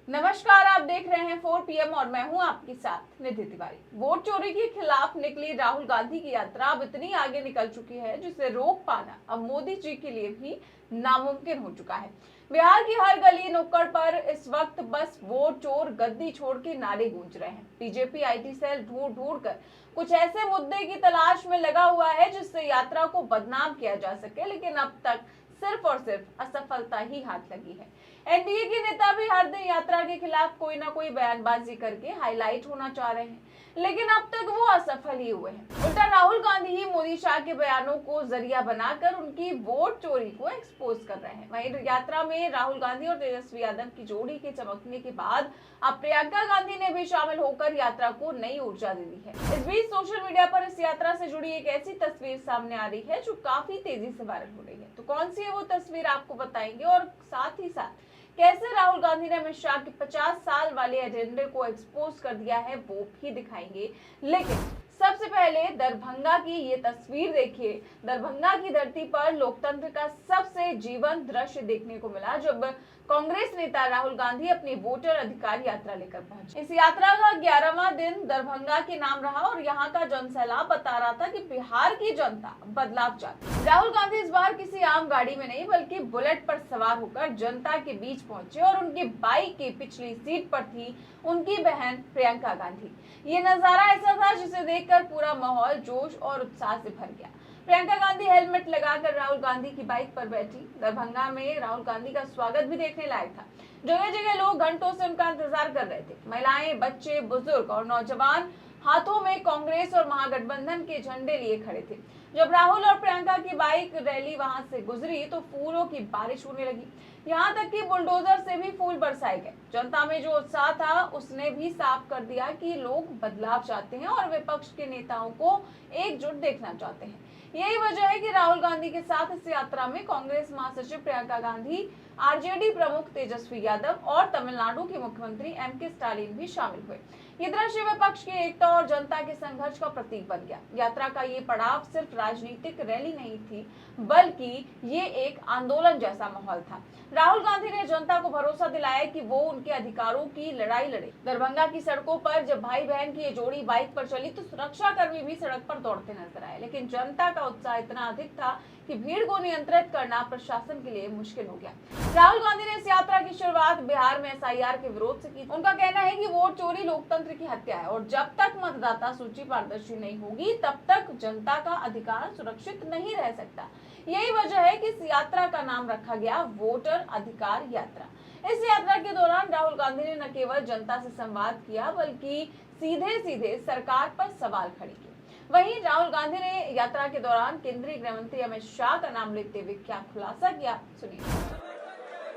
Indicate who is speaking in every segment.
Speaker 1: नमस्कार, आप देख रहे हैं 4 PM और मैं हूं आपके साथ निधि तिवारी। वोट चोरी के खिलाफ निकली राहुल गांधी की यात्रा अब इतनी आगे निकल चुकी है जिसे रोक पाना अब मोदी जी के लिए भी नामुमकिन हो चुका है। बिहार की हर गली नुक्कड़ पर इस वक्त बस वोट चोर गद्दी छोड़ के नारे गूंज रहे हैं। बीजेपी आईटी सेल ढूंढ ढूंढ कर कुछ ऐसे मुद्दे की तलाश में लगा हुआ है जिससे यात्रा को बदनाम किया जा सके, लेकिन अब तक सिर्फ और सिर्फ असफलता ही हाथ लगी है। एनडीए के नेता भी हर दिन यात्रा के खिलाफ कोई ना कोई बयानबाजी करके हाईलाइट होना चाह रहे हैं, लेकिन अब तक वो असफल ही हुए हैं। उल्टा राहुल गांधी ही मोदी शाह के बयानों को जरिया बनाकर उनकी वोट चोरी को एक्सपोज कर रहे हैं। वहीं यात्रा में राहुल गांधी और तेजस्वी यादव की जोड़ी के चमकने के बाद अब प्रियंका गांधी ने भी शामिल होकर यात्रा को नई ऊर्जा दे दी है। इस बीच सोशल मीडिया पर इस यात्रा से जुड़ी एक ऐसी तस्वीर सामने आ रही है जो काफी तेजी से वायरल हो रही है। तो कौन सी है वो तस्वीर, आपको बताएंगे और साथ ही साथ कैसे राहुल गांधी ने अमित शाह के 50 साल वाले एजेंडे को एक्सपोज कर दिया है वो भी दिखाएंगे। लेकिन सबसे पहले दरभंगा की ये तस्वीर देखिए। दरभंगा की धरती पर लोकतंत्र का सबसे जीवंत दृश्य देखने को मिला जब कांग्रेस नेता राहुल गांधी अपनी वोटर अधिकार यात्रा लेकर पहुंचे। इस यात्रा का 11वां दिन दरभंगा के नाम रहा और यहाँ का जनसैलाब बता रहा था कि बिहार की जनता बदलाव चाहती है। राहुल गांधी इस बार किसी आम गाड़ी में नहीं बल्कि बुलेट पर सवार होकर जनता के बीच पहुंचे और उनकी बाइक की पिछली सीट पर थी उनकी बहन प्रियंका गांधी। ये नजारा ऐसा था जिसे देखकर पूरा माहौल जोश और उत्साह से भर गया। प्रियंका गांधी हेलमेट लगाकर राहुल गांधी की बाइक पर बैठी। दरभंगा में राहुल गांधी का स्वागत भी देखने लायक था। जगह जगह लोग घंटों से उनका इंतजार कर रहे थे। महिलाएं, बच्चे, बुजुर्ग और नौजवान हाथों में कांग्रेस और महागठबंधन के झंडे लिए खड़े थे। जब राहुल और प्रियंका की बाइक रैली वहां से गुजरी तो फूलों की बारिश होने लगी। यहाँ तक कि बुलडोजर से भी फूल बरसाए गए। जनता में जो उत्साह था उसने भी साफ कर दिया कि लोग बदलाव चाहते हैं और विपक्ष के नेताओं को एकजुट देखना चाहते हैं। यही वजह है कि राहुल गांधी के साथ इस यात्रा में कांग्रेस महासचिव प्रियंका गांधी, आरजेडी प्रमुख तेजस्वी यादव और तमिलनाडु के मुख्यमंत्री एमके स्टालिन भी शामिल हुए। ये दृश्य विपक्ष की एकता और जनता के संघर्ष का प्रतीक बन गया। यात्रा का ये पड़ाव सिर्फ राजनीतिक रैली नहीं थी बल्कि ये एक आंदोलन जैसा माहौल था। राहुल गांधी ने जनता को भरोसा दिलाया कि वो उनके अधिकारों की लड़ाई लड़े। दरभंगा की सड़कों पर जब भाई बहन की ये जोड़ी बाइक पर चली तो सुरक्षा कर्मी भी सड़क पर दौड़ते नजर आए, लेकिन जनता का उत्साह इतना अधिक था कि भीड़ को नियंत्रित करना प्रशासन के लिए मुश्किल हो गया। राहुल गांधी ने इस यात्रा की शुरुआत बिहार में एसआईआर के विरोध से की। उनका कहना है कि वोट चोरी लोकतंत्र की हत्या है और जब तक मतदाता सूची पारदर्शी नहीं होगी तब तक जनता का अधिकार सुरक्षित नहीं रह सकता। यही वजह है कि इस यात्रा का नाम रखा गया वोटर अधिकार यात्रा। इस यात्रा के दौरान राहुल गांधी ने न केवल जनता से संवाद किया बल्कि सीधे सीधे सरकार पर सवाल खड़े किए। वहीं राहुल गांधी ने यात्रा के दौरान केंद्रीय गृह मंत्री अमित शाह का नाम लेते हुए क्या खुलासा किया, सुनिए।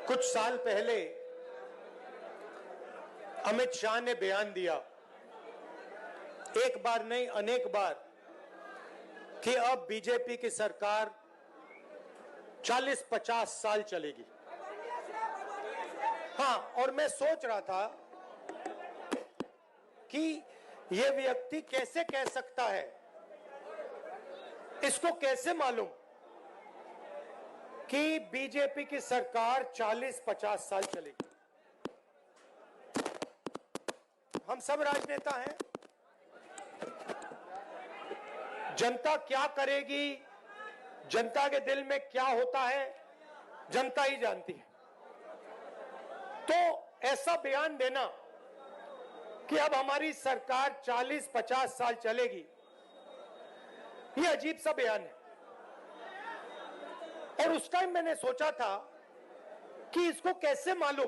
Speaker 2: कुछ साल पहले अमित शाह ने बयान दिया, एक बार नहीं अनेक बार, कि अब बीजेपी की सरकार 40-50 साल चलेगी। हाँ, और मैं सोच रहा था कि यह व्यक्ति कैसे कह सकता है, इसको कैसे मालूम कि बीजेपी की सरकार 40-50 साल चलेगी। हम सब राजनेता हैं, जनता क्या करेगी, जनता के दिल में क्या होता है, जनता ही जानती है। तो ऐसा बयान देना कि अब हमारी सरकार 40-50 साल चलेगी, ये अजीब सा बयान है। और उस टाइम मैंने सोचा था कि इसको कैसे मालूम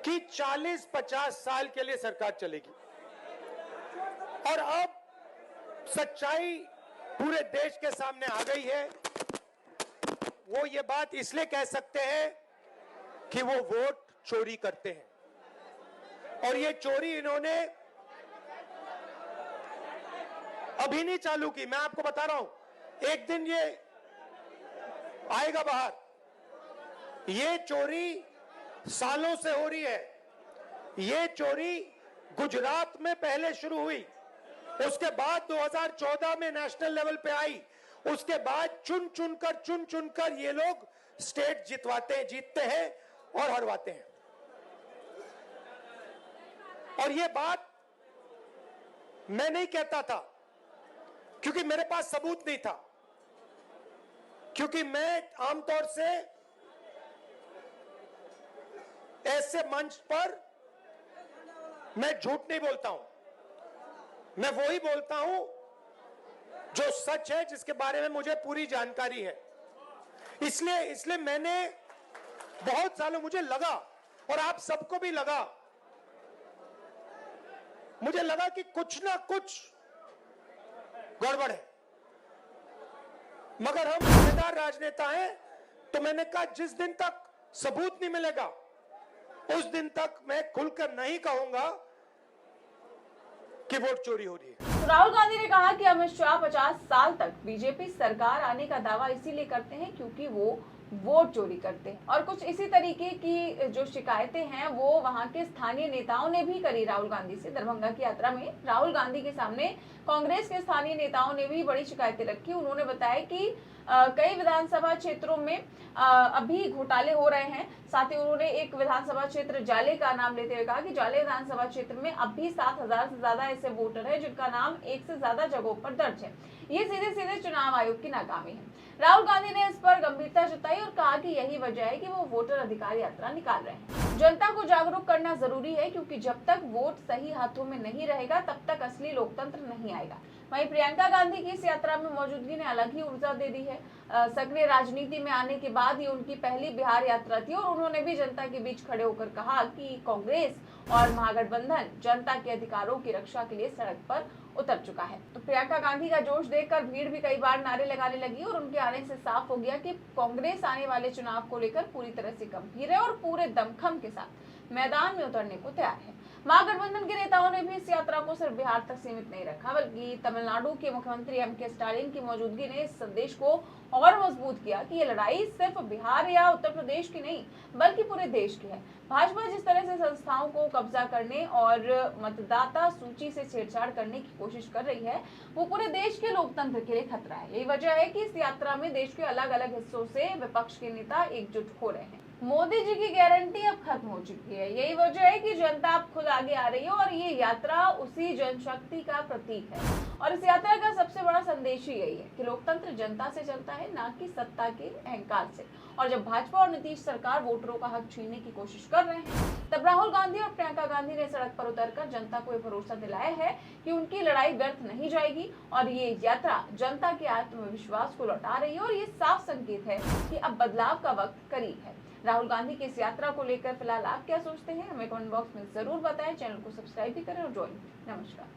Speaker 2: कि 40-50 साल के लिए सरकार चलेगी। और अब सच्चाई पूरे देश के सामने आ गई है। वो ये बात इसलिए कह सकते हैं कि वो वोट चोरी करते हैं। और ये चोरी इन्होंने अभी नहीं चालू की, मैं आपको बता रहा हूं, एक दिन ये आएगा बाहर। ये चोरी सालों से हो रही है। ये चोरी गुजरात में पहले शुरू हुई, उसके बाद 2014 में नेशनल लेवल पे आई, उसके बाद चुन चुनकर ये लोग स्टेट जीतते हैं और हरवाते हैं। और ये बात मैं नहीं कहता था क्योंकि मेरे पास सबूत नहीं था, क्योंकि मैं आमतौर से ऐसे मंच पर मैं झूठ नहीं बोलता हूं, मैं वही बोलता हूं जो सच है, जिसके बारे में मुझे पूरी जानकारी है। इसलिए मैंने बहुत सालों, मुझे लगा और आप सबको भी लगा, मुझे लगा कि कुछ ना कुछ गड़बड़ है, मगर हम जिम्मेदार राजनेता हैं, तो मैंने कहा जिस दिन तक सबूत नहीं मिलेगा उस दिन तक मैं खुलकर नहीं कहूंगा कि वोट चोरी हो रही है।
Speaker 1: तो राहुल गांधी ने कहा कि अमित शाह 50 साल तक बीजेपी सरकार आने का दावा इसीलिए करते हैं क्योंकि वो वोट चोरी करते हैं, और कुछ इसी तरीके की जो शिकायतें हैं वो वहां के स्थानीय नेताओं ने भी करी राहुल गांधी से। दरभंगा की यात्रा में राहुल गांधी के सामने कांग्रेस के स्थानीय नेताओं ने भी बड़ी शिकायतें रखी। उन्होंने बताया कि कई विधानसभा क्षेत्रों में अभी घोटाले हो रहे हैं। साथ ही उन्होंने एक विधानसभा क्षेत्र जाले का नाम लेते हुए कहा कि जाले विधानसभा क्षेत्र में अभी 7,000 से ज्यादा ऐसे वोटर हैं जिनका नाम एक से ज्यादा जगहों पर दर्ज है। ये सीधे सीधे चुनाव आयोग की नाकामी है। राहुल गांधी ने इस पर गंभीरता जताई और कहा कि यही वजह है कि वो वोटर अधिकार यात्रा निकाल रहे हैं। जनता को जागरूक करना जरूरी है क्योंकि जब तक वोट सही हाथों में नहीं रहेगा तब तक असली लोकतंत्र नहीं आएगा। वहीं प्रियंका गांधी की इस यात्रा में मौजूदगी ने अलग ही ऊर्जा दे दी है। सक्रिय राजनीति में आने के बाद ये उनकी पहली बिहार यात्रा थी और उन्होंने भी जनता के बीच खड़े होकर कहा कि कांग्रेस और महागठबंधन जनता के अधिकारों की रक्षा के लिए सड़क पर उतर चुका है। तो प्रियंका गांधी का जोश देखकर भीड़ भी कई बार नारे लगाने लगी और उनके आने से साफ हो गया कि कांग्रेस आने वाले चुनाव को लेकर पूरी तरह से गंभीर है और पूरे दमखम के साथ मैदान में उतरने को तैयार है। महागठबंधन के नेताओं ने भी इस यात्रा को सिर्फ बिहार तक सीमित नहीं रखा, बल्कि तमिलनाडु के मुख्यमंत्री एम.के. स्टालिन की मौजूदगी ने इस संदेश को और मजबूत किया कि ये लड़ाई सिर्फ बिहार या उत्तर प्रदेश की नहीं बल्कि पूरे देश की है। भाजपा जिस तरह से संस्थाओं को कब्जा करने और मतदाता सूची से छेड़छाड़ करने की कोशिश कर रही है वो पूरे देश के लोकतंत्र के लिए खतरा है। यही वजह है कि इस यात्रा में देश के अलग अलग हिस्सों से विपक्ष के नेता एकजुट हो रहे हैं। मोदी जी की गारंटी अब खत्म हो चुकी है। यही वजह है कि जनता अब खुद आगे आ रही है और ये यात्रा उसी जनशक्ति का प्रतीक है। और इस यात्रा का सबसे बड़ा संदेश ही यही है कि लोकतंत्र जनता से चलता है, ना कि सत्ता के अहंकार से। और जब भाजपा और नीतीश सरकार वोटरों का हक छीनने की कोशिश कर रहे हैं तब राहुल गांधी और प्रियंका गांधी ने सड़क पर उतरकर जनता को ये भरोसा दिलाया है कि उनकी लड़ाई व्यर्थ नहीं जाएगी और ये यात्रा जनता के आत्मविश्वास को लौटा रही है और ये साफ संकेत है कि अब बदलाव का वक्त करीब है। राहुल गांधी की इस यात्रा को लेकर फिलहाल आप क्या सोचते हैं, हमें कमेंट बॉक्स में जरूर बताएं। चैनल को सब्सक्राइब भी करें और ज्वाइन। नमस्कार।